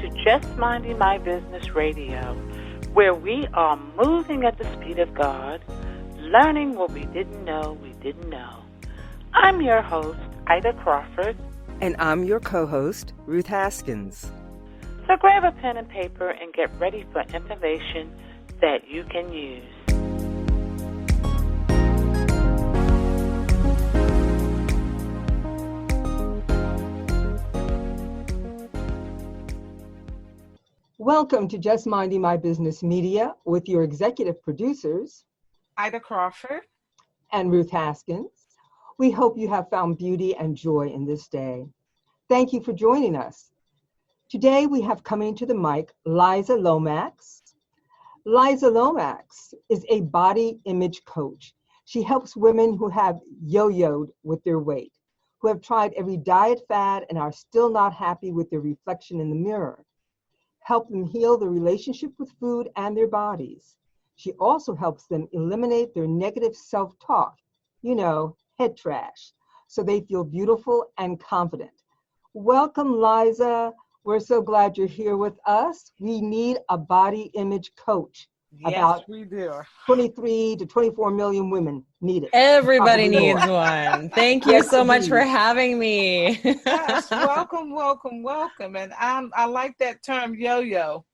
to Just Minding My Business Radio, where we are moving at the speed of God, learning what we didn't know we didn't know. I'm your host, Ida Crawford. And I'm your co-host, Ruth Haskins. So grab a pen and paper and get ready for information that you can use. Welcome to Just Minding My Business Media with your executive producers, Ida Crawford and Ruth Haskins. We hope you have found beauty and joy in this day. Thank you for joining us. Today we have coming to the mic Liza Lomax. Liza Lomax is a body image coach. She helps women who have yo-yoed with their weight, who have tried every diet fad and are still not happy with their reflection in the mirror. Help them heal their relationship with food and their bodies. She also helps them eliminate their negative self-talk, head trash, so they feel beautiful and confident. Welcome, Liza. We're so glad you're here with us. We need a body image coach. Yes, we do. 23 to 24 million women need it. Everybody needs one. Thank you so much for having me. Yes, welcome. And I like that term, yo-yo.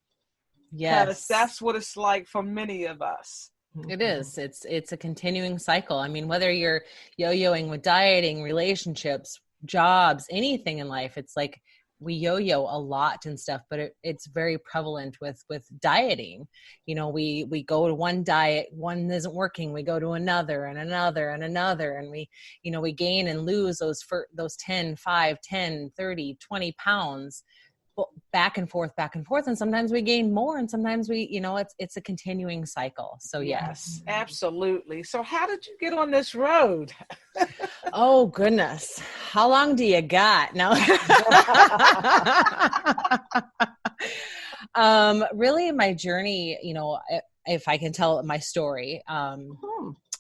Yes. That's what it's like for many of us. It is. It's a continuing cycle. I mean, whether you're yo-yoing with dieting, relationships, jobs, anything in life, it's like we yo-yo a lot and stuff, but it's very prevalent with dieting. We go to one diet, one isn't working, we go to another and another and another. And we gain and lose those 10, 5, 10, 30, 20 pounds back and forth. And sometimes we gain more and sometimes it's a continuing cycle. So yes, absolutely. So how did you get on this road? Oh goodness. How long do you got? No. Really my journey, if I can tell my story,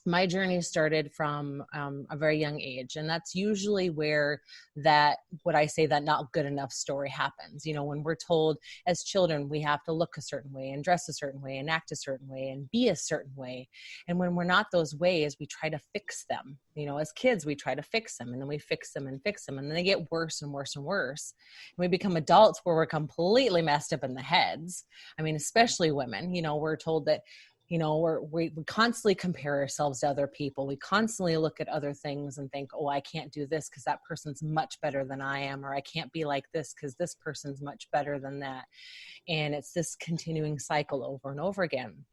my journey started from a very young age. And that's usually where that not good enough story happens. When we're told as children, we have to look a certain way and dress a certain way and act a certain way and be a certain way. And when we're not those ways, we try to fix them. As kids, we try to fix them and then we fix them. And then they get worse and worse and worse. And we become adults where we're completely messed up in the heads. I mean, especially women, we're told that we constantly compare ourselves to other people. We constantly look at other things and think, oh, I can't do this because that person's much better than I am, or I can't be like this because this person's much better than that. And it's this continuing cycle over and over again.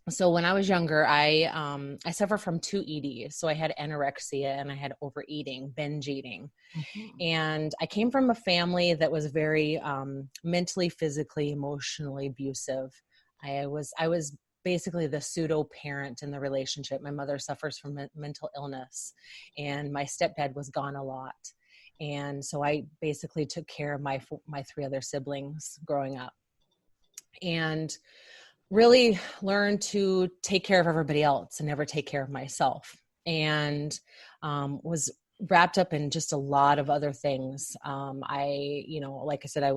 So when I was younger, I suffered from 2 EDs. So I had anorexia and I had overeating, binge eating. Mm-hmm. And I came from a family that was very mentally, physically, emotionally abusive. I was basically the pseudo parent in the relationship. My mother suffers from mental illness and my stepdad was gone a lot. And so I basically took care of my 3 other siblings growing up and really learned to take care of everybody else and never take care of myself, and was wrapped up in just a lot of other things. Like I said, I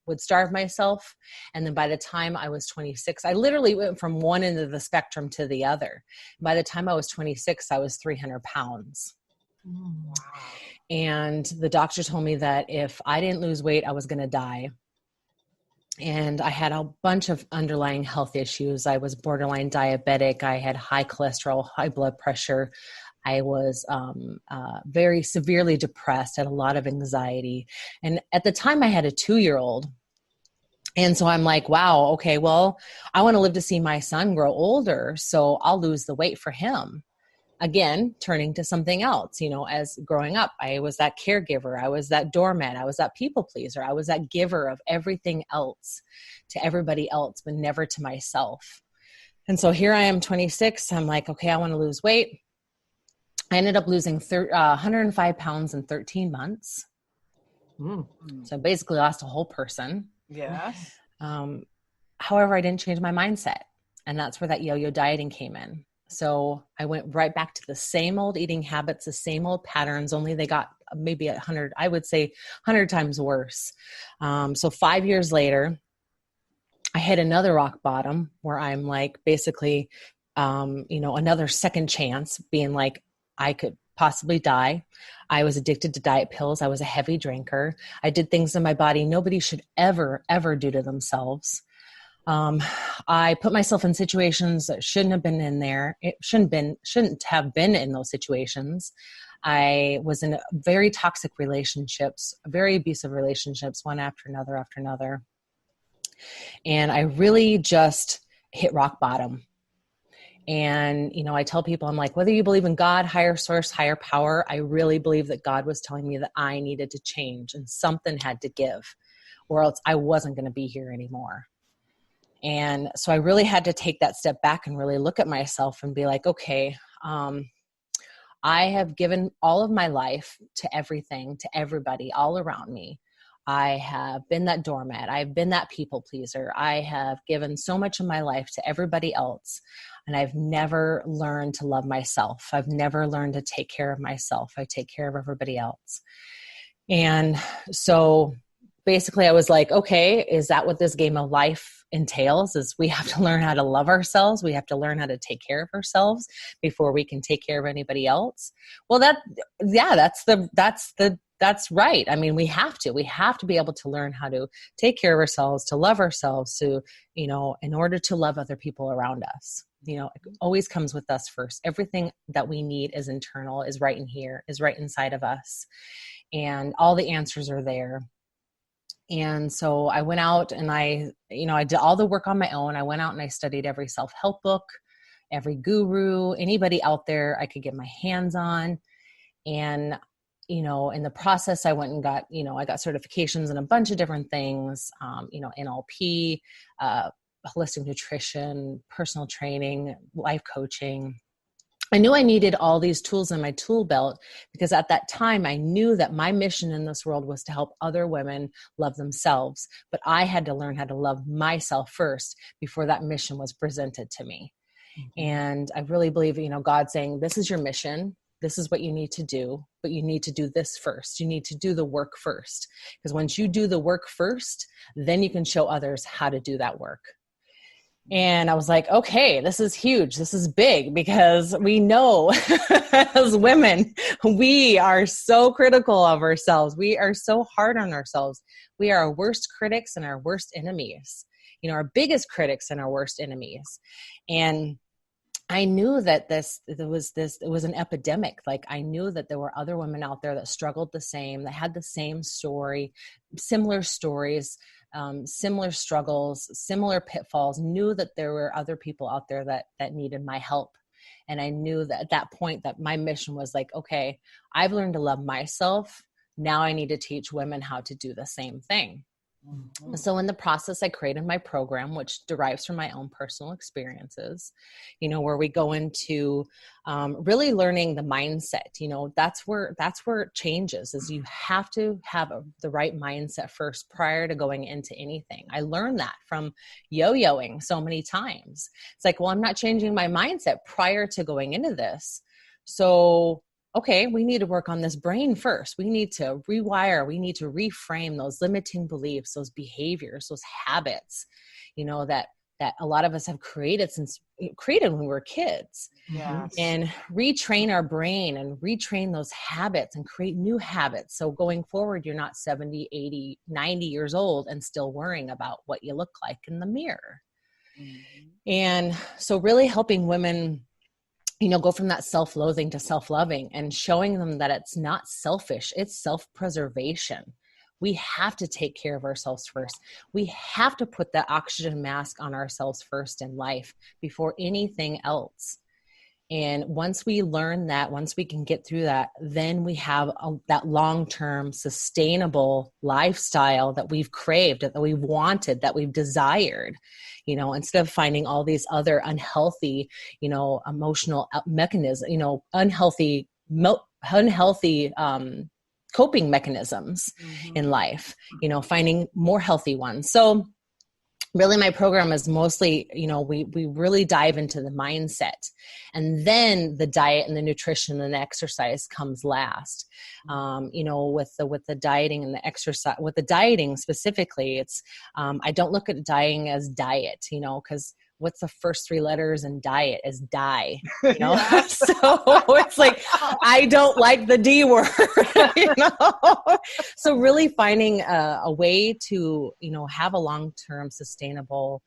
would starve myself. And then by the time I was 26, I literally went from one end of the spectrum to the other. By the time I was 26, I was 300 pounds. Wow. And the doctor told me that if I didn't lose weight, I was going to die. And I had a bunch of underlying health issues. I was borderline diabetic. I had high cholesterol, high blood pressure. I was very severely depressed, had a lot of anxiety. And at the time I had a 2-year-old. And so I'm like, wow, okay, well, I want to live to see my son grow older. So I'll lose the weight for him. Again, turning to something else, as growing up, I was that caregiver. I was that doormat. I was that people pleaser. I was that giver of everything else to everybody else, but never to myself. And so here I am, 26. I'm like, okay, I want to lose weight. I ended up losing 105 pounds in 13 months. So I basically lost a whole person. Yes. However, I didn't change my mindset. And that's where that yo-yo dieting came in. So I went right back to the same old eating habits, the same old patterns, only they got maybe 100, I would say 100 times worse. So 5 years later, I hit another rock bottom where I'm like, basically, another second chance, being like, I could possibly die. I was addicted to diet pills. I was a heavy drinker. I did things in my body nobody should ever, ever do to themselves. I put myself in situations that shouldn't have been in there. It shouldn't have been in those situations. I was in very toxic relationships, very abusive relationships, one after another. And I really just hit rock bottom. And, I tell people, I'm like, whether you believe in God, higher source, higher power, I really believe that God was telling me that I needed to change and something had to give, or else I wasn't going to be here anymore. And so I really had to take that step back and really look at myself and be like, okay, I have given all of my life to everything, to everybody all around me. I have been that doormat. I've been that people pleaser. I have given so much of my life to everybody else. And I've never learned to love myself. I've never learned to take care of myself. I take care of everybody else. And so basically I was like, okay, is that what this game of life entails? Is we have to learn how to love ourselves. We have to learn how to take care of ourselves before we can take care of anybody else. Well, that's right. I mean, we have to be able to learn how to take care of ourselves, to love ourselves, to, in order to love other people around us. It always comes with us first. Everything that we need is internal, is right in here, is right inside of us. And all the answers are there. And so I went out and I did all the work on my own. I went out and I studied every self-help book, every guru, anybody out there I could get my hands on. And, in the process, I went and got, I got certifications in a bunch of different things, NLP, holistic nutrition, personal training, life coaching. I knew I needed all these tools in my tool belt because at that time I knew that my mission in this world was to help other women love themselves. But I had to learn how to love myself first before that mission was presented to me. Mm-hmm. And I really believe, God saying, this is your mission. This is what you need to do, but you need to do this first. You need to do the work first. Because once you do the work first, then you can show others how to do that work. And I was like, okay, this is huge. This is big because we know as women, we are so critical of ourselves. We are so hard on ourselves. We are our worst critics and our worst enemies, our biggest critics and our worst enemies. And I knew that it was an epidemic. Like I knew that there were other women out there that struggled the same, that had the same story, similar stories, similar struggles, similar pitfalls, knew that there were other people out there that needed my help. And I knew that at that point that my mission was like, okay, I've learned to love myself. Now I need to teach women how to do the same thing. Mm-hmm. So in the process, I created my program, which derives from my own personal experiences, where we go into really learning the mindset. That's where it changes, is you have to have the right mindset first prior to going into anything. I learned that from yo-yoing so many times. It's like, well, I'm not changing my mindset prior to going into this. So okay, we need to work on this brain first. We need to rewire. We need to reframe those limiting beliefs, those behaviors, those habits, that a lot of us have created when we were kids. Yes. And retrain our brain and retrain those habits and create new habits. So going forward, you're not 70, 80, 90 years old and still worrying about what you look like in the mirror. Mm-hmm. And so really helping women go from that self-loathing to self-loving and showing them that it's not selfish, it's self-preservation. We have to take care of ourselves first. We have to put that oxygen mask on ourselves first in life before anything else. And once we learn that, once we can get through that, then we have that long-term sustainable lifestyle that we've craved, that we've wanted, that we've desired, instead of finding all these other unhealthy, emotional mechanisms, unhealthy coping mechanisms in life, finding more healthy ones. So really my program is mostly, we really dive into the mindset, and then the diet and the nutrition and the exercise comes last. With the dieting and the exercise, with the dieting specifically, it's, I don't look at dieting as diet, because what's the first three letters in diet is die, So it's like, I don't like the D word, So really finding a way to, have a long-term sustainable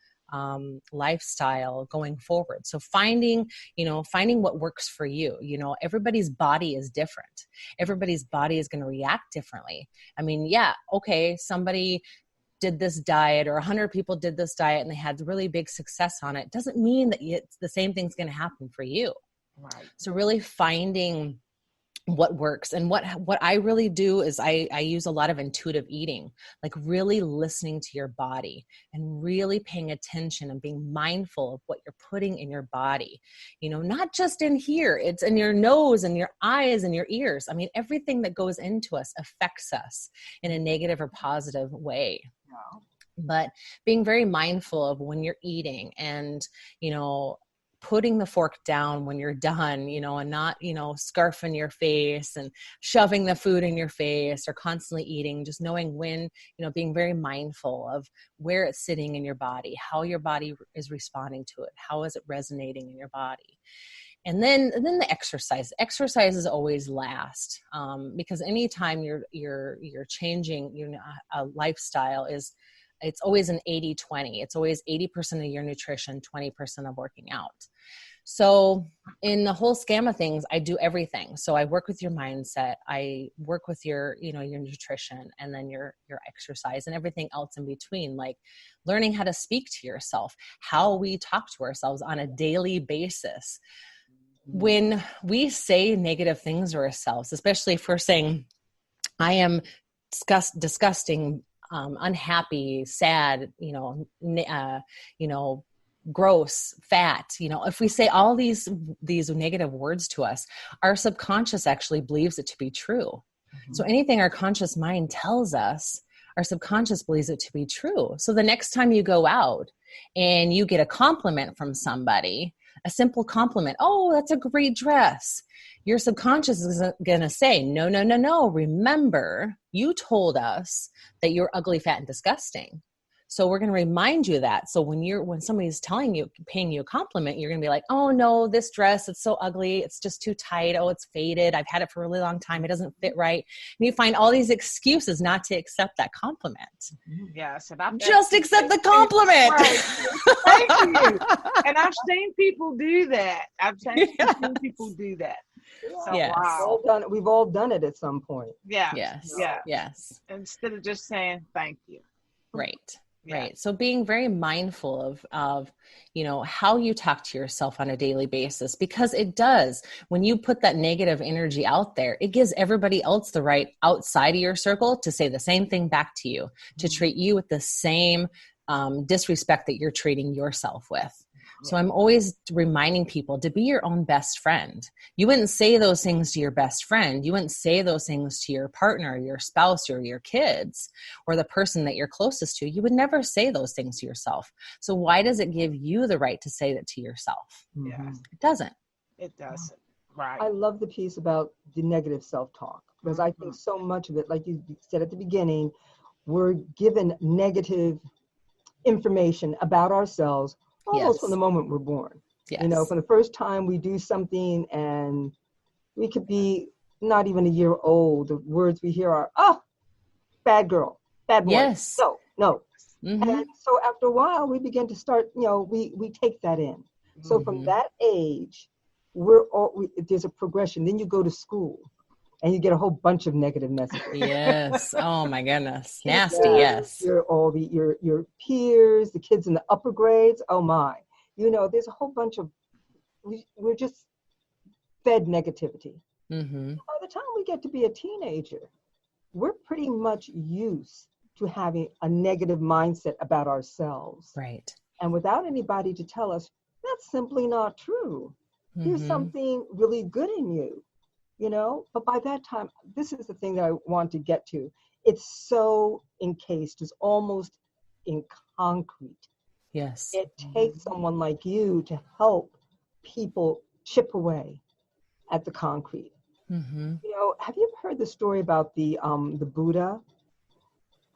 lifestyle going forward. So finding what works for you. Everybody's body is different. Everybody's body is going to react differently. I mean, yeah, okay, somebody did this diet, or 100 people did this diet and they had really big success on it, doesn't mean that it's the same thing's going to happen for you. Right. So really finding what works. And what I really do is I use a lot of intuitive eating, like really listening to your body and really paying attention and being mindful of what you're putting in your body, not just in here, it's in your nose and your eyes and your ears. I mean, everything that goes into us affects us in a negative or positive way. Wow. But being very mindful of when you're eating and, putting the fork down when you're done, and not, scarfing your face and shoving the food in your face or constantly eating, just knowing when, being very mindful of where it's sitting in your body, how your body is responding to it, how is it resonating in your body. And then the exercise is always last, because anytime you're changing, a lifestyle it's always an 80-20. It's always 80% of your nutrition, 20% of working out. So in the whole scam of things, I do everything. So I work with your mindset. I work with your nutrition, and then your exercise and everything else in between, like learning how to speak to yourself, how we talk to ourselves on a daily basis. When we say negative things to ourselves, especially if we're saying, I am disgusting, unhappy, sad, gross, fat, if we say all these negative words to us, our subconscious actually believes it to be true. Mm-hmm. So anything our conscious mind tells us, our subconscious believes it to be true. So the next time you go out and you get a compliment from somebody, a simple compliment, oh, that's a great dress, your subconscious is going to say, no, remember, you told us that you're ugly, fat, and disgusting. So we're going to remind you of that. So when somebody's paying you a compliment, you're going to be like, oh no, this dress, it's so ugly. It's just too tight. Oh, it's faded. I've had it for a really long time. It doesn't fit right. And you find all these excuses not to accept that compliment. Yes. And just accept the compliment. Right. Thank you. And I've seen people do that. Seen people do that. So, yes. Wow. We've all done it at some point. Yeah. Yes. Yeah. Yes. Instead of just saying thank you. Right. Yeah. Right. So being very mindful of, how you talk to yourself on a daily basis, because it does, when you put that negative energy out there, it gives everybody else the right outside of your circle to say the same thing back to you, to treat you with the same disrespect that you're treating yourself with. So I'm always reminding people to be your own best friend. You wouldn't say those things to your best friend. You wouldn't say those things to your partner, your spouse, or your kids, or the person that you're closest to. You would never say those things to yourself. So why does it give you the right to say that to yourself? Yeah. It doesn't. It doesn't. Right. I love the piece about the negative self-talk, because I think so much of it, like you said at the beginning, we're given negative information about ourselves almost from the moment we're born. Yes. From the first time we do something, and we could be not even a year old, the words we hear are, oh, bad girl, bad boy. Yes. No. Mm-hmm. And so after a while, we begin to start, we take that in. So from that age, there's a progression. Then you go to school and you get a whole bunch of negative messages. Yes. Oh my goodness. Nasty. Yes. Your peers, the kids in the upper grades. Oh my, there's a whole bunch of, we're just fed negativity. Mm-hmm. By the time we get to be a teenager, we're pretty much used to having a negative mindset about ourselves. Right. And without anybody to tell us, that's simply not true. There's something really good in you. But by that time, this is the thing that I want to get to. It's so encased, it's almost in concrete Yes. It takes someone like you to help people chip away at the concrete. Mm-hmm. You know, have you ever heard the story about the Buddha?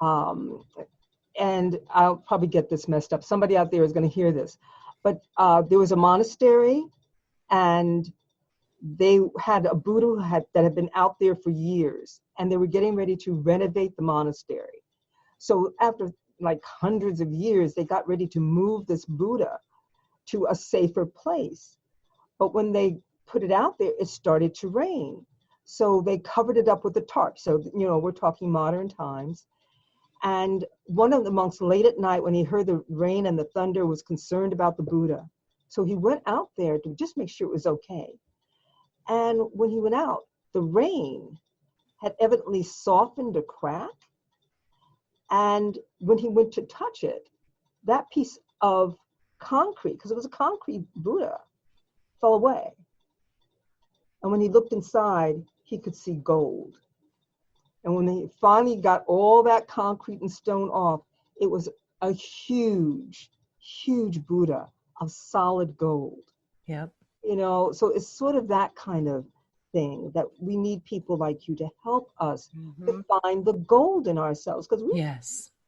And I'll probably get this messed up. Somebody out there is going to hear this. But there was a monastery, and they had a Buddha that had been out there for years, and they were getting ready to renovate the monastery. So after like hundreds of years, they got ready to move this Buddha to a safer place. But when they put it out there, it started to rain. So they covered it up with a tarp. So, you know, we're talking modern times. And one of the monks late at night, when he heard the rain and the thunder, was concerned about the Buddha. So he went out there to just make sure it was okay. And when he went out, the rain had evidently softened a crack. And when he went to touch it, that piece of concrete, because it was a concrete Buddha, fell away. And when he looked inside, he could see gold. And when they finally got all that concrete and stone off, it was a huge, huge Buddha of solid gold. Yep. You know, so it's sort of that kind of thing that we need people like you to help us to find the gold in ourselves. Because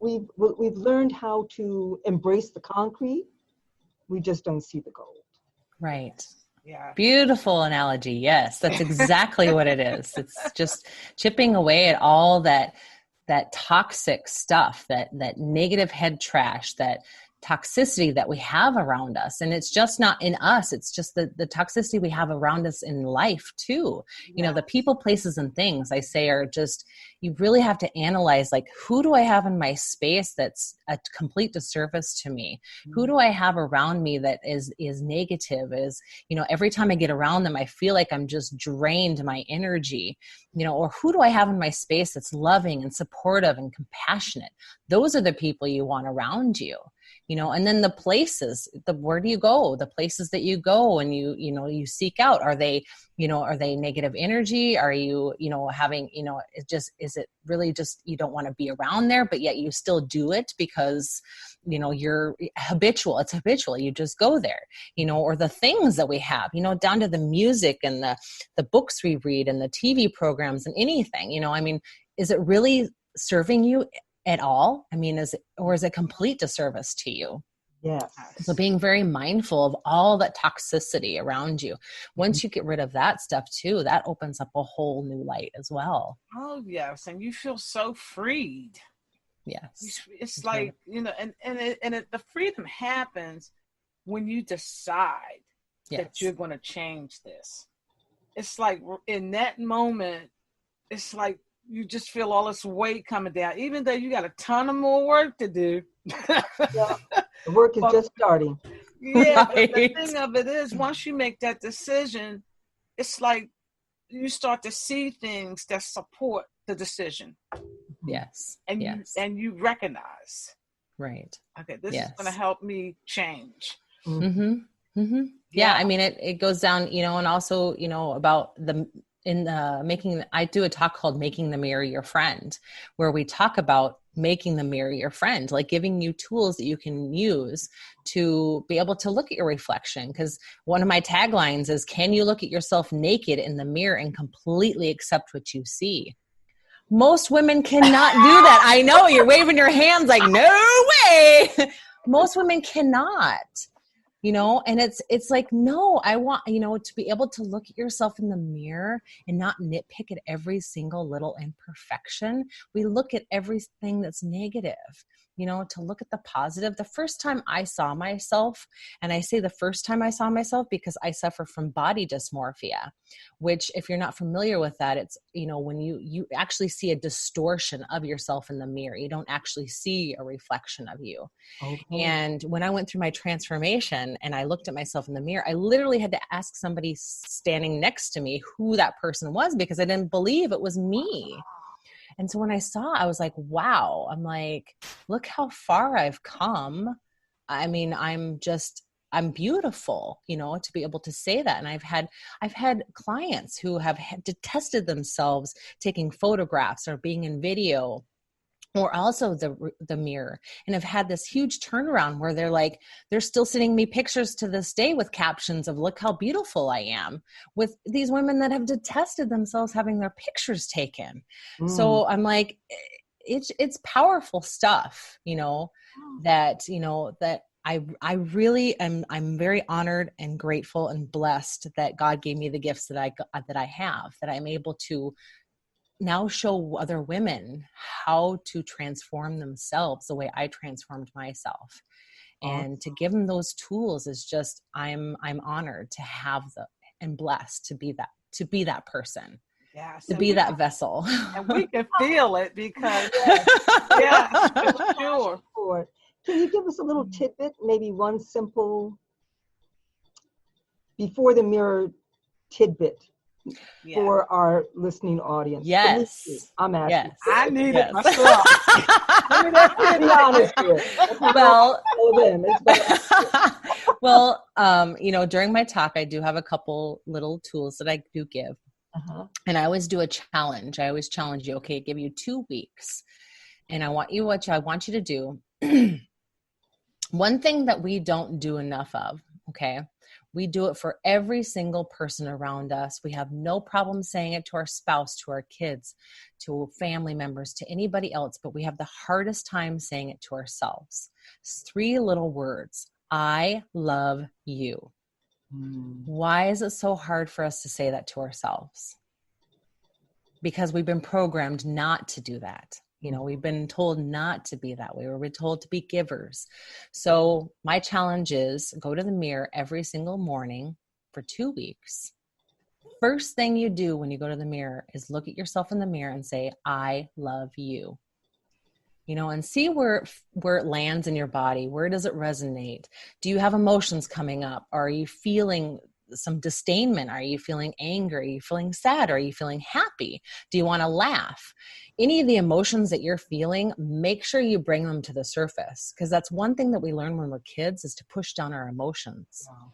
we've learned how to embrace the concrete. We just don't see the gold. Right. Yeah. Beautiful analogy. Yes, that's exactly what it is. It's just chipping away at all that toxic stuff, that negative head trash, that toxicity that we have around us. And it's just not in us. It's just the toxicity we have around us in life too. You know, the people, places, and things I say are just, you really have to analyze, like, who do I have in my space that's a complete disservice to me? Who do I have around me that is negative, is, you know, every time I get around them, I feel like I'm just drained my energy, you know, or who do I have in my space that's loving and supportive and compassionate? Those are the people you want around you. You know, and then the places, where do you go? The places that you go and you seek out, are they negative energy? Are you, having, is it really just, you don't want to be around there, but yet you still do it because, you're habitual. It's habitual. You just go there, or the things that we have, down to the music and the books we read and the TV programs and anything, is it really serving you at all? is it complete disservice to you? Yes. So being very mindful of all that toxicity around you. Once you get rid of that stuff too, that opens up a whole new light as well. Oh yes, and you feel so freed. Yes, it's like the freedom happens when you decide that you're going to change this. It's like in that moment, it's like you just feel all this weight coming down, even though you got a ton of more work to do. The work is just starting. Yeah, right. But the thing of it is, once you make that decision, it's like you start to see things that support the decision. Yes. And you recognize. Right. Okay, this is going to help me change. Mm-hmm. Mm-hmm. Yeah. It goes down, and also, about I do a talk called Making the Mirror Your Friend, where we talk about making the mirror your friend, like giving you tools that you can use to be able to look at your reflection. Because one of my taglines is, can you look at yourself naked in the mirror and completely accept what you see? Most women cannot do that. I know, you're waving your hands like, no way. Most women cannot. And it's like, no, I want, to be able to look at yourself in the mirror and not nitpick at every single little imperfection. We look at everything that's negative, to look at the positive. The first time I saw myself, and I say the first time I saw myself because I suffer from body dysmorphia, which, if you're not familiar with that, it's, when you actually see a distortion of yourself in the mirror. You don't actually see a reflection of you. Okay. And when I went through my transformation and I looked at myself in the mirror, I literally had to ask somebody standing next to me who that person was, because I didn't believe it was me. And so when I saw, I was like, wow, I'm like, look how far I've come. I'm beautiful, to be able to say that. And I've had clients who have detested themselves taking photographs or being in video, or also the mirror, and have had this huge turnaround where they're still sending me pictures to this day with captions of, look how beautiful I am, with these women that have detested themselves having their pictures taken. So I'm like, it's powerful stuff, that I really I'm very honored and grateful and blessed that God gave me the gifts that I have, that I'm able to now show other women how to transform themselves the way I transformed myself. And to give them those tools is just, I'm honored to have and blessed to be that person. Yes, to be that vessel. And we can feel it because sure. Can you give us a little tidbit, maybe one simple before the mirror tidbit for our listening audience? Yes. I'm asking. Yes. I need it myself. Be honest here. Well, during my talk, I do have a couple little tools that I do give. And I always do a challenge. I always challenge you. Okay, I give you 2 weeks, and I want you to do. One thing that we don't do enough of, okay, we do it for every single person around us. We have no problem saying it to our spouse, to our kids, to family members, to anybody else, but we have the hardest time saying it to ourselves. It's 3 little words. I love you. Why is it so hard for us to say that to ourselves? Because we've been programmed not to do that. We've been told not to be that way. We're told to be givers. So my challenge is go to the mirror every single morning for 2 weeks. First thing you do when you go to the mirror is look at yourself in the mirror and say, I love you. And see where it lands in your body. Where does it resonate? Do you have emotions coming up? Are you feeling some disdainment? Are you feeling anger? Are you feeling sad? Are you feeling happy? Do you want to laugh? Any of the emotions that you're feeling, make sure you bring them to the surface, because that's one thing that we learn when we're kids is to push down our emotions. Wow.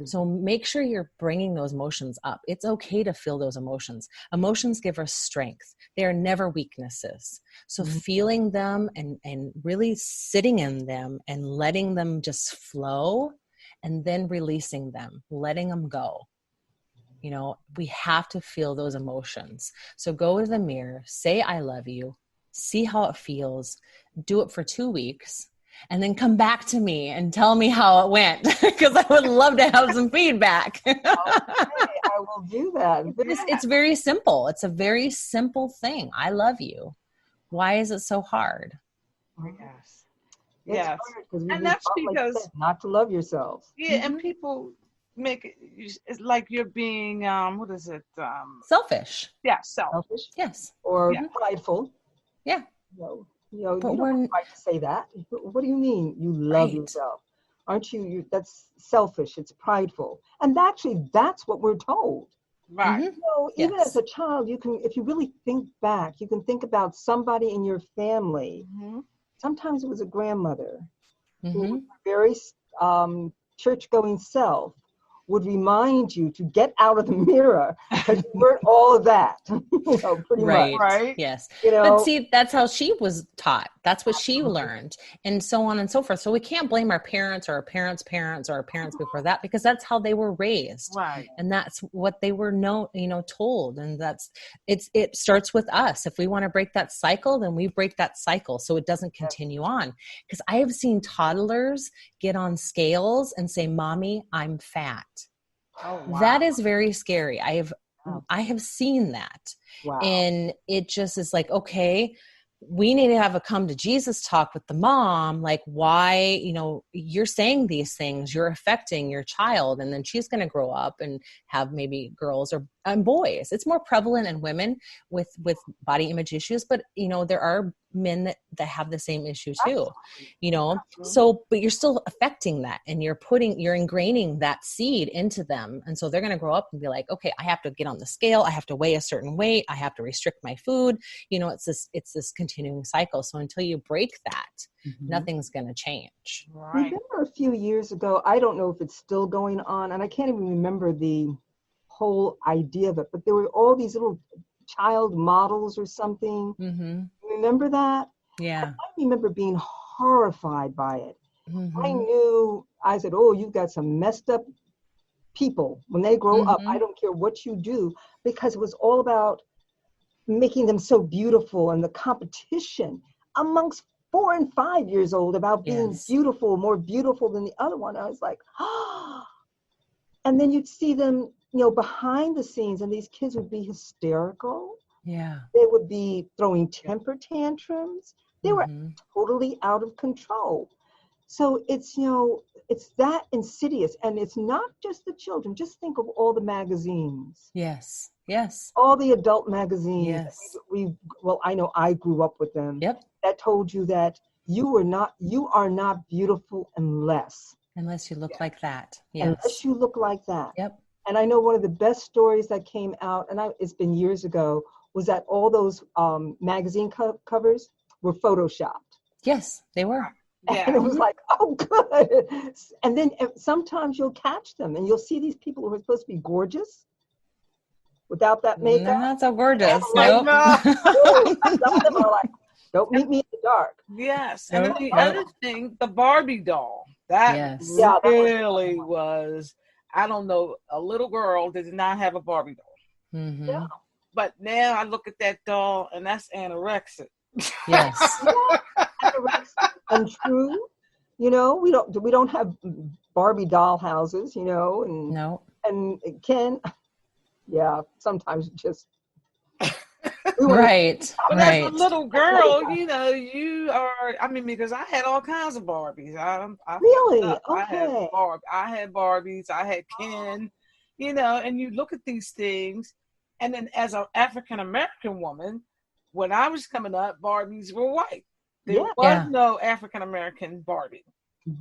So make sure you're bringing those emotions up. It's okay to feel those emotions. Emotions give us strength. They are never weaknesses. So feeling them and really sitting in them and letting them just flow, and then releasing them, letting them go. We have to feel those emotions. So go to the mirror, say, I love you, see how it feels, do it for 2 weeks, and then come back to me and tell me how it went, because I would love to have some feedback. Okay, I will do that. It's very simple. It's a very simple thing. I love you. Why is it so hard? Yes. Yes. And that's because not to love yourselves. Yeah, and people make it's like you're being what is it? Selfish. Yeah, selfish. Yes. Or prideful. Yeah. You don't have the right to say that. What do you mean you love yourself? Aren't you? That's selfish. It's prideful. And actually, that's what we're told. Right. Even as a child, you can, if you really think back, you can think about somebody in your family. Sometimes it was a grandmother who, very church-going self, would remind you to get out of the mirror because you weren't all of that, pretty much. Right. Yes. But see, that's how she was taught. That's what she learned, and so on and so forth. So we can't blame our parents or our parents' parents or our parents before that, because that's how they were raised. Right. And that's what they were told. And it starts with us. If we want to break that cycle, then we break that cycle so it doesn't continue on. Because I have seen toddlers get on scales and say, Mommy, I'm fat. Oh, wow. That is very scary. I have seen that. Wow. And it just is like, okay, we need to have a come to Jesus talk with the mom. Like, why, you're saying these things, you're affecting your child. And then she's going to grow up and have maybe girls and boys. It's more prevalent in women with body image issues, but there are men that have the same issue too, so, but you're still affecting that, and you're ingraining that seed into them. And so they're going to grow up and be like, okay, I have to get on the scale. I have to weigh a certain weight. I have to restrict my food. It's this continuing cycle. So until you break that, nothing's going to change. Right. Remember a few years ago, I don't know if it's still going on, and I can't even remember the whole idea of it, but there were all these little child models or something. Remember that? Yeah. I remember being horrified by it. Mm-hmm. I said, oh, you've got some messed up people. When they grow up, Mm-hmm. I don't care what you do, because it was all about making them so beautiful, and the competition amongst 4 and 5 years old about being Yes. beautiful, more beautiful than the other one. I was like, ah. And then you'd see them, behind the scenes, and these kids would be hysterical. Yeah. They would be throwing temper tantrums. They were Mm-hmm. totally out of control. So it's that insidious. And it's not just the children. Just think of all the magazines. Yes. Yes. All the adult magazines. Yes. Well, I know I grew up with them. Yep. That told you that you are not beautiful unless you look like that. Yes. Unless you look like that. Yep. And I know one of the best stories that came out, and it's been years ago, was that all those magazine covers were photoshopped. Yes, they were. Yeah. And it was like, oh, good. And then sometimes you'll catch them, and you'll see these people who are supposed to be gorgeous without that makeup. They're not so gorgeous. Like, Nope. Some of them are like, don't meet me in the dark. Yes. And then the other thing, the Barbie doll. That really was, I don't know, a little girl that did not have a Barbie doll. Mm-hmm. Yeah. But now I look at that doll, and that's anorexic. Yes. Anorexic, untrue. We don't have Barbie doll houses, and No. And Ken, sometimes just right. But right. as a little girl, you are. I mean, because I had all kinds of Barbies. Really? I Okay. had Barbies. I had Ken. And you look at these things, and then as an African American woman, when I was coming up, Barbies were white. There was no African American Barbie.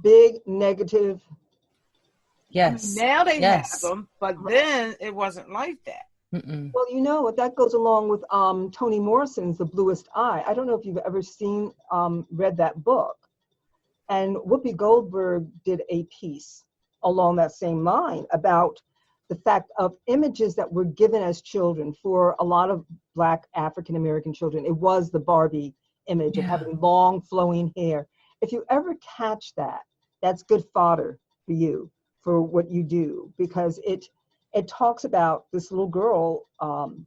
Big negative. Yes. I mean, now they have them, but then it wasn't like that. Mm-mm. Well, that goes along with Toni Morrison's The Bluest Eye. I don't know if you've ever read that book. And Whoopi Goldberg did a piece along that same line about the fact of images that were given as children for a lot of Black African American children. It was the Barbie image of having long flowing hair. If you ever catch that, that's good fodder for you, for what you do, because it talks about this little girl, and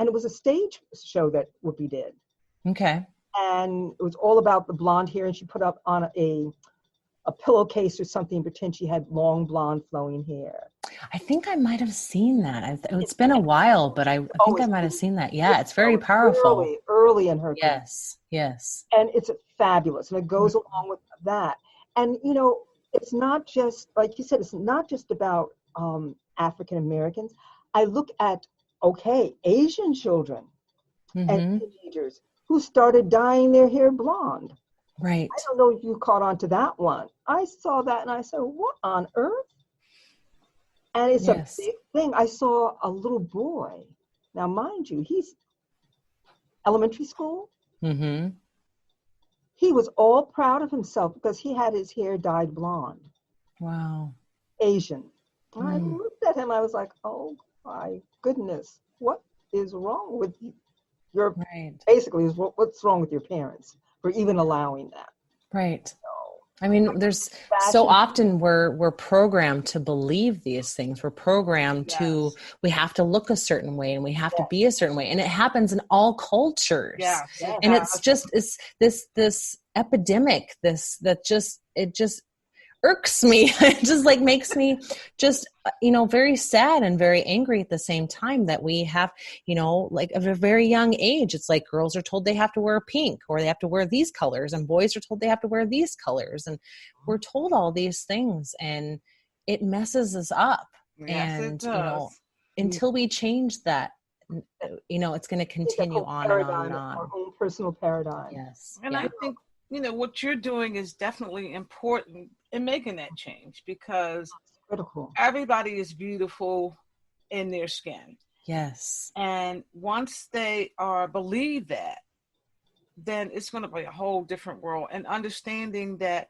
it was a stage show that Whoopi did. Okay. And it was all about the blonde hair, and she put up on a pillowcase or something, pretend she had long blonde flowing hair. I think I might have seen that. It's been a while, but I think I might have seen that. Yeah, it's very powerful. Early in her career. Yes. And it's fabulous, and it goes along with that. And, it's not just, like you said, it's not just about African Americans. I look at, Asian children and teenagers who started dyeing their hair blonde. Right. I don't know if you caught on to that one. I saw that and I said, what on earth? And it's a big thing. I saw a little boy. Now, mind you, he's elementary school. Mm-hmm. He was all proud of himself because he had his hair dyed blonde. Wow. Asian. I looked at him. I was like, oh, my goodness. What is wrong with you? Basically, what's wrong with your parents for even allowing that? Right. I mean, there's so often we're programmed to believe these things. We're programmed to, we have to look a certain way and we have to be a certain way. And it happens in all cultures. Yeah. And it's just, it's this epidemic, that just irks me. It just makes me just, very sad and very angry at the same time that we have, at a very young age, it's like girls are told they have to wear pink or they have to wear these colors, and boys are told they have to wear these colors. And we're told all these things, and it messes us up. Yes, and, it does. Until we change that, it's going to continue on and on and on. Our own personal paradigm. Yes. And I think, what you're doing is definitely important in making that change, because critical. Everybody is beautiful in their skin. Yes. And once they believe that, then it's going to be a whole different world. And understanding that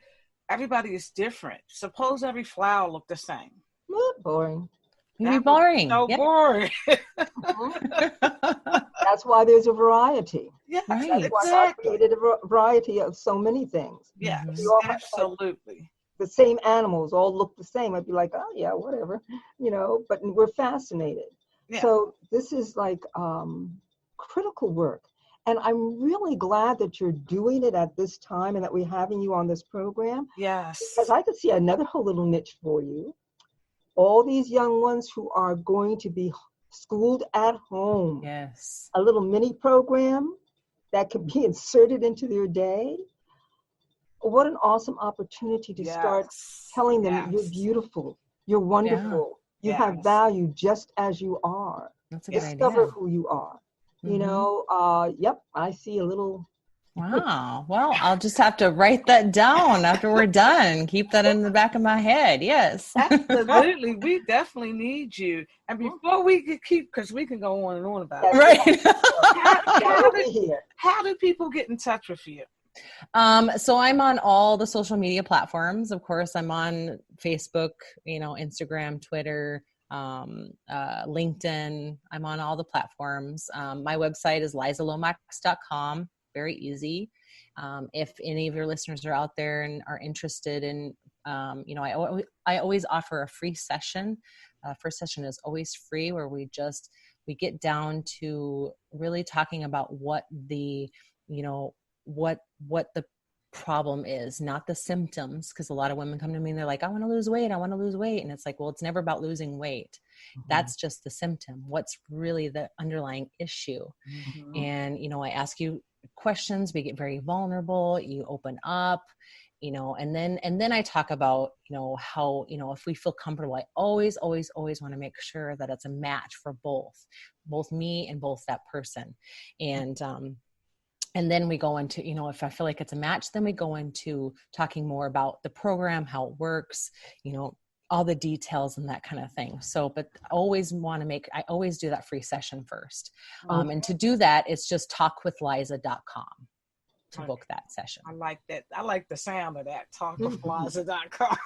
everybody is different. Suppose every flower looked the same. Boring. It'd be boring. So boring. That's That's why there's a variety. Yeah, Right. That's why God created a variety of so many things. Yes, absolutely. The same animals all look the same. I'd be like, oh yeah, whatever, but we're fascinated. Yeah. So this is like critical work. And I'm really glad that you're doing it at this time and that we're having you on this program. Yes. Because I could see another whole little niche for you. All these young ones who are going to be schooled at home. Yes. A little mini program that could be inserted into their day. What an awesome opportunity to start telling them you're beautiful, you're wonderful, you have value just as you are. That's a good Discover idea. who you are. Mm-hmm. I see a little. Wow. Well, I'll just have to write that down after we're done. Keep that in the back of my head. Yes. Absolutely. We definitely need you. And before we because we can go on and on about it. Right. How do people get in touch with you? So I'm on all the social media platforms. Of course, I'm on Facebook, Instagram, Twitter, LinkedIn. I'm on all the platforms. My website is lizalomax.com. Very easy. If any of your listeners are out there and are interested in, I always offer a free session. First session is always free, where we get down to really talking about what the problem is, not the symptoms. Because a lot of women come to me and they're like, I want to lose weight. And it's like, well, it's never about losing weight. Mm-hmm. That's just the symptom. What's really the underlying issue? Mm-hmm. And, I ask you questions, we get very vulnerable, you open up, and then I talk about, how, if we feel comfortable, I always want to make sure that it's a match for both me and both that person. And then we go into, if I feel like it's a match, then we go into talking more about the program, how it works, all the details and that kind of thing. So, but I always do that free session first. And to do that, it's just talkwithliza.com to book that session. I like that. I like the sound of that, talkwithliza.com.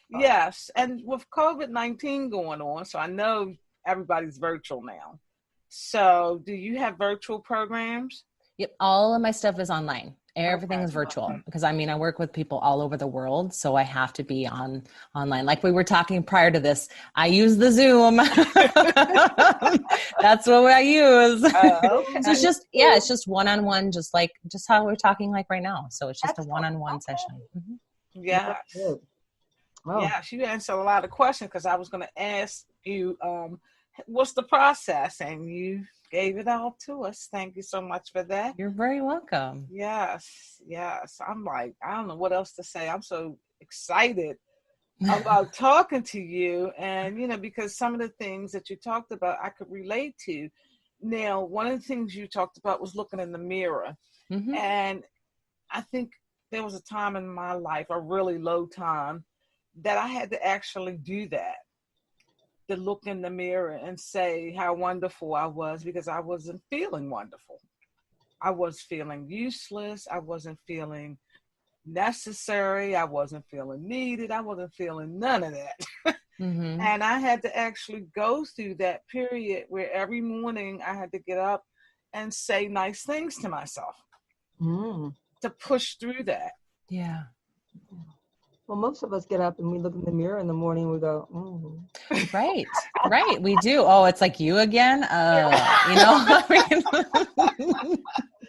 Yes. And with COVID-19 going on, so I know everybody's virtual now. So do you have virtual programs? Yep. All of my stuff is online. Everything is virtual because I work with people all over the world. So I have to be online. Like we were talking prior to this, I use the Zoom. That's what I use. Okay. So it's just one-on-one, just how we're talking like right now. So it's just a one-on-one session. Mm-hmm. Yes. Wow. Yes. You answered a lot of questions because I was going to ask you, what's the process? And you gave it all to us. Thank you so much for that. You're very welcome. Yes. I'm like, I don't know what else to say. I'm so excited about talking to you. And, because some of the things that you talked about, I could relate to. Now, one of the things you talked about was looking in the mirror. Mm-hmm. And I think there was a time in my life, a really low time, that I had to actually do that. To look in the mirror and say how wonderful I was, because I wasn't feeling wonderful. I was feeling useless. I wasn't feeling necessary. I wasn't feeling needed. I wasn't feeling none of that. Mm-hmm. And I had to actually go through that period where every morning I had to get up and say nice things to myself to push through that. Yeah. Well, most of us get up and we look in the mirror in the morning and we go, Right. We do. Oh, it's like you again.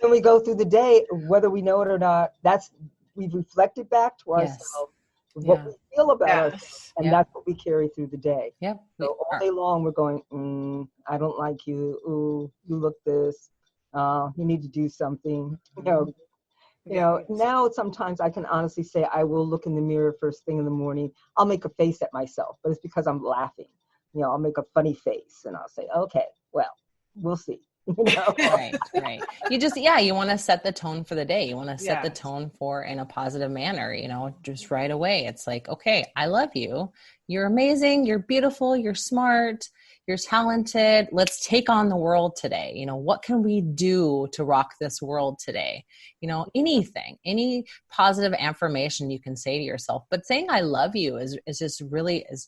When we go through the day, whether we know it or not, we've reflected back to ourselves what we feel about ourselves, and that's what we carry through the day. Yep. So all day long we're going, I don't like you. Ooh, you look this. You need to do something. Now sometimes I can honestly say I will look in the mirror first thing in the morning. I'll make a face at myself, but it's because I'm laughing. I'll make a funny face and I'll say, okay, well, we'll see. Right. You want to set the tone for the day. You want to set the tone for in a positive manner, just right away. It's like, okay, I love you. You're amazing. You're beautiful. You're smart. You're talented. Let's take on the world today. What can we do to rock this world today? Anything, any positive affirmation you can say to yourself, but saying I love you is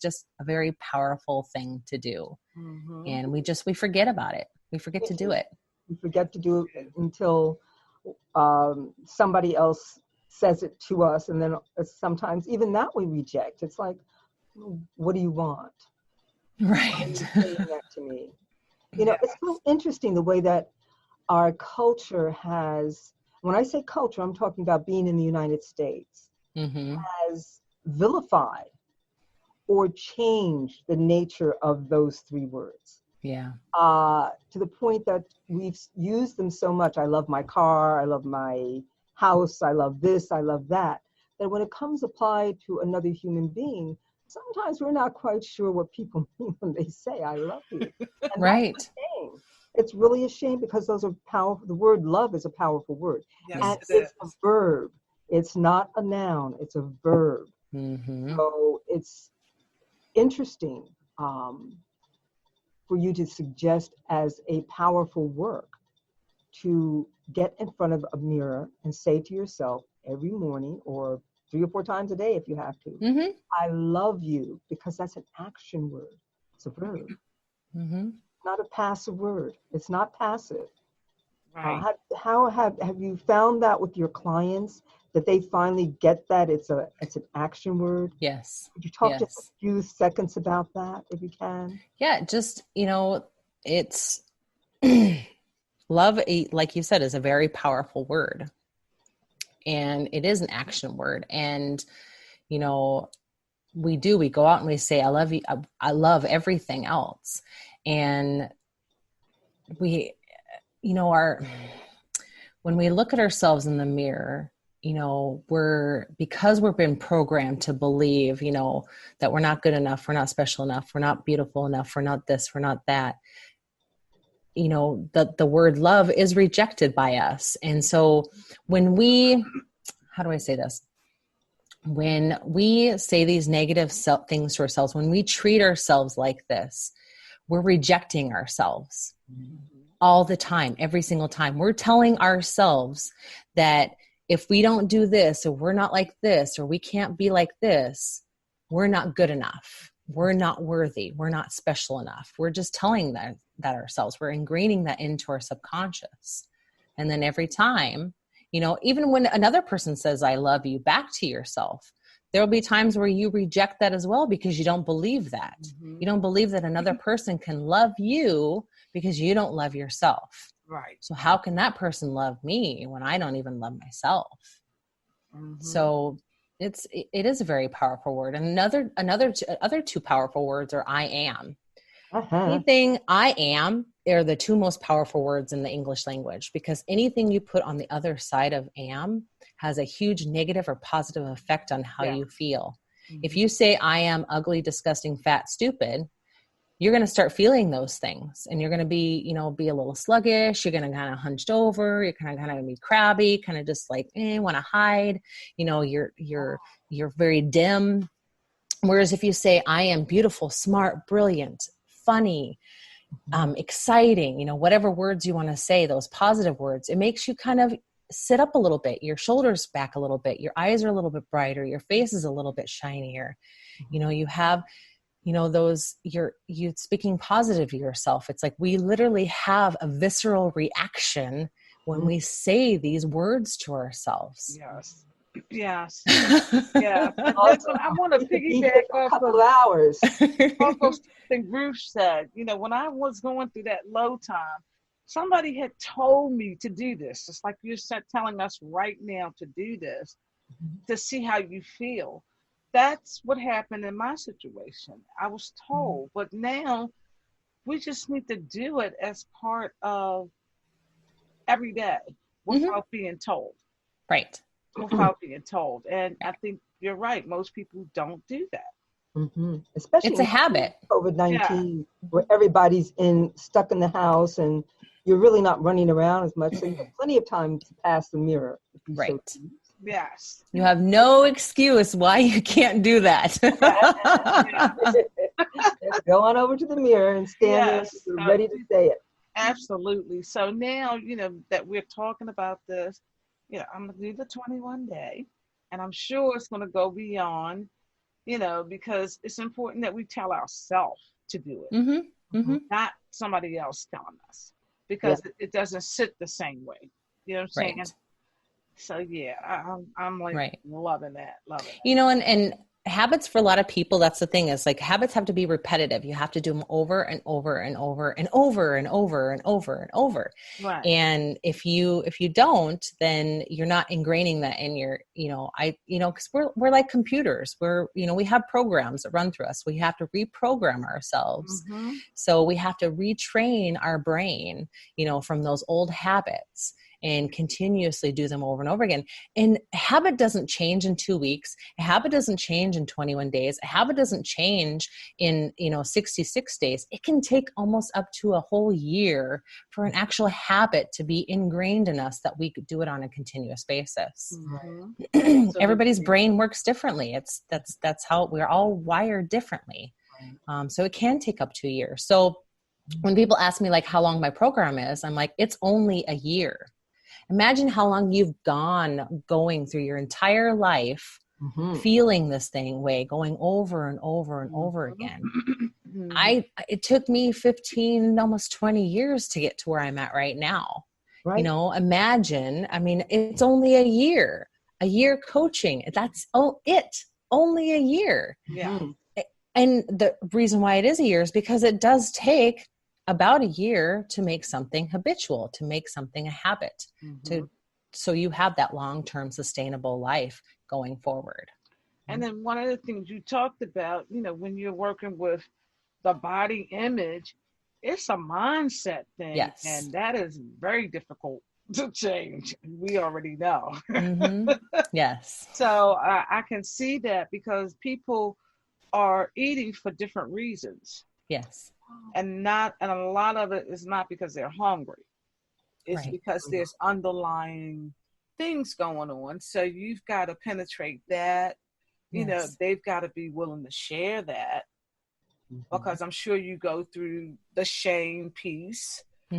just a very powerful thing to do. Mm-hmm. And we forget about it. We forget to do it. We forget to do it until somebody else says it to us, and then sometimes even that we reject. It's like, what do you want? Right. Why are you saying that to me? You know, it's so interesting the way that our culture has, when I say culture, I'm talking about being in the United States, has vilified or changed the nature of those three words. Yeah. To the point that we've used them so much. I love my car, I love my house, I love this, I love that. That when it comes applied to another human being, sometimes we're not quite sure what people mean when they say, I love you. And right. That's a shame. It's really a shame because those are powerful. The word love is a powerful word. Yes, and it's a verb. It's not a noun, it's a verb. So it's interesting for you to suggest as a powerful work to get in front of a mirror and say to yourself every morning or 3 or 4 times a day if you have to, I love you, because that's an action word. It's a verb. Not a passive word. It's not passive. Right. How have you found that with your clients, that they finally get that it's an action word? Yes. Could you talk just a few seconds about that, if you can? Yeah, just, you know, it's love, like you said, is a very powerful word. And it is an action word. And, you know, we go out and we say, I love you. I love everything else. And we, you know, when we look at ourselves in the mirror, you know, because we've been programmed to believe, you know, that we're not good enough, we're not special enough, we're not beautiful enough, we're not this, we're not that, you know, the word love is rejected by us. And so when how do I say this? When we say these negative things to ourselves, when we treat ourselves like this, we're rejecting ourselves all the time, every single time. We're telling ourselves that if we don't do this, or we're not like this, or we can't be like this, we're not good enough. We're not worthy. We're not special enough. We're just telling that ourselves. We're ingraining that into our subconscious. And then every time, you know, even when another person says, I love you, back to yourself, there will be times where you reject that as well, because you don't believe that. You don't believe that another person can love you because you don't love yourself. Right. So how can that person love me when I don't even love myself? So it is a very powerful word. And other two powerful words are I am. Anything I am are the two most powerful words in the English language, because anything you put on the other side of am has a huge negative or positive effect on how you feel. If you say I am ugly, disgusting, fat, stupid, you're going to start feeling those things, and you're going to be, you know, be a little sluggish. You're going to kind of hunched over. You're kind of be crabby, kind of just like, want to hide. You know, you're very dim. Whereas if you say, I am beautiful, smart, brilliant, funny, exciting, you know, whatever words you want to say, those positive words, it makes you kind of sit up a little bit, your shoulders back a little bit, your eyes are a little bit brighter, your face is a little bit shinier. You know, you have, you know, you're speaking positive to yourself. It's like we literally have a visceral reaction when we say these words to ourselves. Yes. Yes. Yeah. Also, I want to piggyback off of hours. Off of something Ruth said. You know, when I was going through that low time, somebody had told me to do this. It's like you're telling us right now to do this, to see how you feel. That's what happened in my situation. I was told, but now we just need to do it as part of every day without being told. Right. Without being told. And I think you're right. Most people don't do that. Especially it's a habit. COVID-19, where everybody's stuck in the house and you're really not running around as much. So you have plenty of time to pass the mirror. Right. Yes. You have no excuse why you can't do that. Just go on over to the mirror and stand there ready to say it. Absolutely. So now, you know, that we're talking about this, you know, I'm going to do the 21 day, and I'm sure it's going to go beyond, you know, because it's important that we tell ourselves to do it, not somebody else telling us. because it doesn't sit the same way. You know what I'm saying? Right. So yeah, I'm like loving that. You know, and habits for a lot of people, that's the thing, is like habits have to be repetitive. You have to do them over and over and over and over and over and over and over. Right. And if you don't, then you're not ingraining that in your, because we're like computers. We have programs that run through us. We have to reprogram ourselves. Mm-hmm. So we have to retrain our brain, from those old habits, and continuously do them over and over again. And a habit doesn't change in 2 weeks. A habit doesn't change in 21 days. A habit doesn't change in, 66 days. It can take almost up to a whole year for an actual habit to be ingrained in us that we could do it on a continuous basis. Mm-hmm. Everybody's brain works differently. That's how we're all wired differently. So it can take up 2 years. So when people ask me like how long my program is, I'm like, it's only a year. Imagine how long you've going through your entire life, feeling this way, going over and over and over again. It took me 15, almost 20 years to get to where I'm at right now. Right. Imagine, it's only a year coaching. That's only a year. Yeah. And the reason why it is a year is because it does take about a year to make something habitual, to make something a habit, so you have that long-term sustainable life going forward. And then one of the things you talked about, when you're working with the body image, it's a mindset thing. Yes. And that is very difficult to change. We already know. Yes. So I can see that because people are eating for different reasons. Yes. And a lot of it is not because they're hungry. It's because there's underlying things going on. So you've got to penetrate that. They've got to be willing to share that, because I'm sure you go through the shame piece, so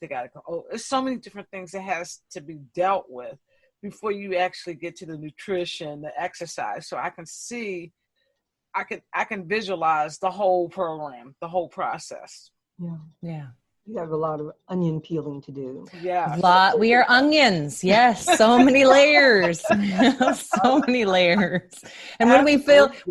they got to go, there's so many different things that has to be dealt with before you actually get to the nutrition, the exercise. So I can see, I can visualize the whole program, the whole process. Yeah. Yeah. You have a lot of onion peeling to do. Yeah. We are onions. Yes. So many layers. So many layers. And when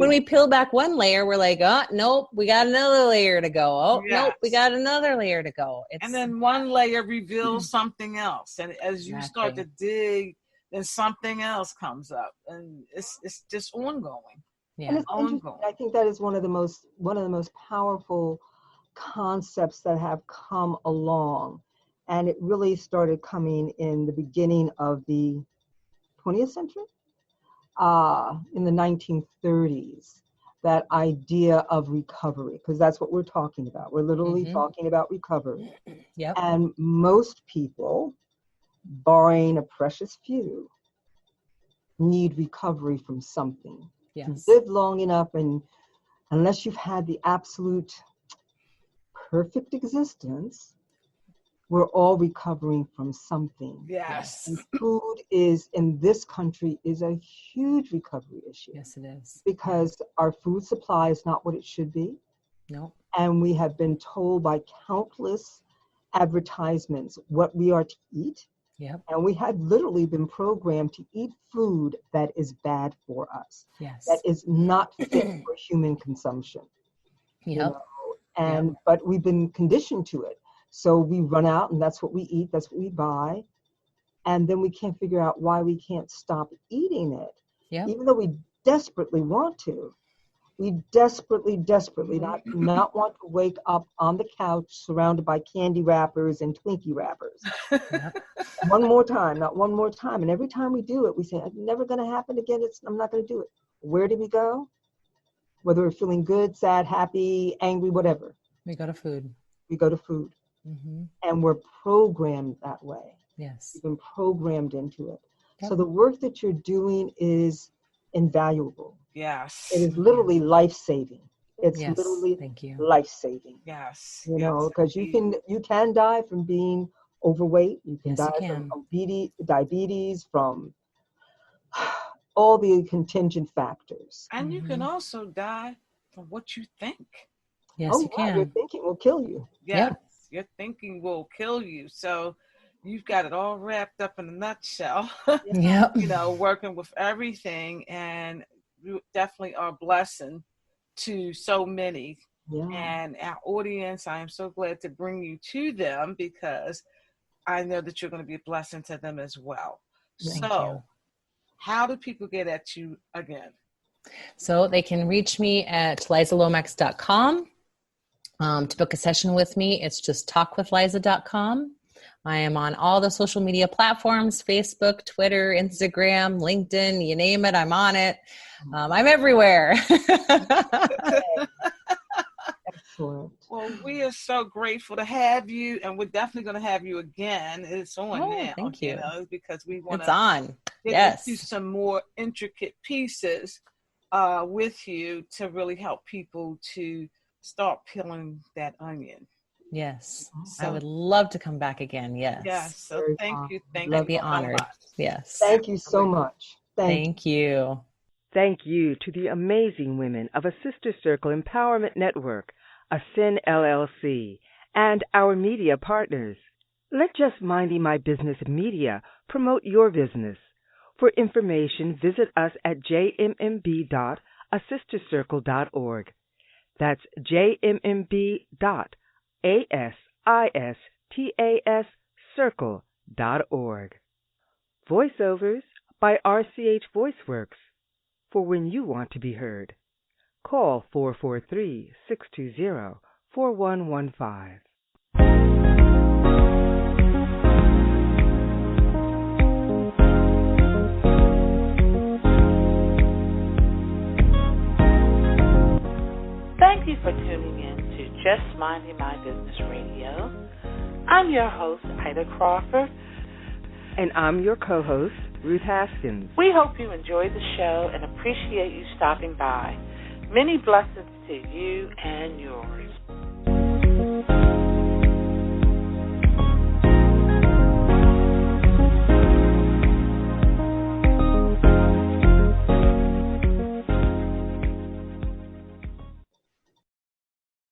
we peel back one layer, we're like, oh, nope, we got another layer to go. Oh, nope, we got another layer to go. And then one layer reveals something else. And as you start to dig, then something else comes up. And it's just ongoing. Yeah. And it's ongoing. I think that is one of the most powerful concepts that have come along, and it really started coming in the beginning of the 20th century, in the 1930s, that idea of recovery, because that's what we're talking about. We're literally talking about recovery. Yep. And most people, barring a precious few, need recovery from something. Yes. To live long enough, and unless you've had the absolute perfect existence, we're all recovering from something. Yes. And food is, in this country, is a huge recovery issue. Yes, it is. Because our food supply is not what it should be. No. And we have been told by countless advertisements what we are to eat. Yep. And we have literally been programmed to eat food that is bad for us. Yes. That is not fit for human consumption. Yep. But we've been conditioned to it. So we run out, and that's what we eat, that's what we buy. And then we can't figure out why we can't stop eating it. Yep. Even though we desperately want to. We desperately not want to wake up on the couch surrounded by candy wrappers and Twinkie wrappers. Yep. One more time. And every time we do it, we say, it's never going to happen again. I'm not going to do it. Where do we go? Whether we're feeling good, sad, happy, angry, whatever. We go to food. And we're programmed that way. Yes. We've been programmed into it. Yep. So the work that you're doing is invaluable. Yes. It is literally life-saving. It's literally life-saving. Yes. You know, because you can die from being overweight. You can die from diabetes, from all the contingent factors. And you can also die from what you think. Yes, you can. Your thinking will kill you. Yes. Your thinking will kill you. So you've got it all wrapped up in a nutshell. Yep. You know, working with everything, and you definitely are a blessing to so many. Yeah. And our audience, I am so glad to bring you to them because I know that you're going to be a blessing to them as well. Thank So, you. how do people get at you again? So they can reach me at lizalomax.com. To book a session with me, it's just talkwithliza.com. I am on all the social media platforms, Facebook, Twitter, Instagram, LinkedIn, you name it, I'm on it. I'm everywhere. Excellent. Well, we are so grateful to have you, and we're definitely going to have you again. It's on now, Thank you. know, because we want It's on. get Yes. into some more intricate pieces with you to really help people to start peeling that onion. Yes. So, I would love to come back again. Yes. Yes. So Very thank fun. you. Thank Love you be so honored. much. Yes. Thank you so much. Thank you. Thank you to the amazing women of a Sister Circle Empowerment Network, ASCEN LLC, and our media partners. Let Just Minding My Business Media promote your business. For information, visit us at jmb.asistercircle.org. That's jmb.asistaccircle.org. Voiceovers by RCH VoiceWorks. For when you want to be heard. Call 443-620-4115. Thank you for tuning in to Just Minding My Business Radio. I'm your host, Ida Crawford. And I'm your co-host, Ruth Haskins. We hope you enjoyed the show and appreciate you stopping by. Many blessings to you and yours.